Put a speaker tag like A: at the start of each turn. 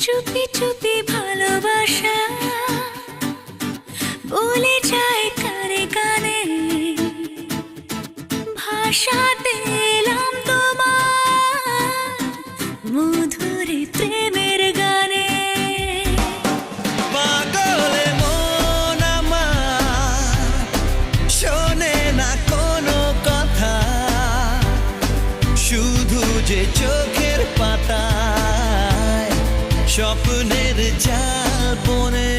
A: চুপি চুপি ভালোবাসা বলে যায় কানে কানে, ভাষাতে এলাম তোমার মধুর প্রেমের গানে।
B: পাগলে মন আমার শোনে না কোনো কথা, শুধু যে চোখের পাতায় স্বপ্নের জাল বনে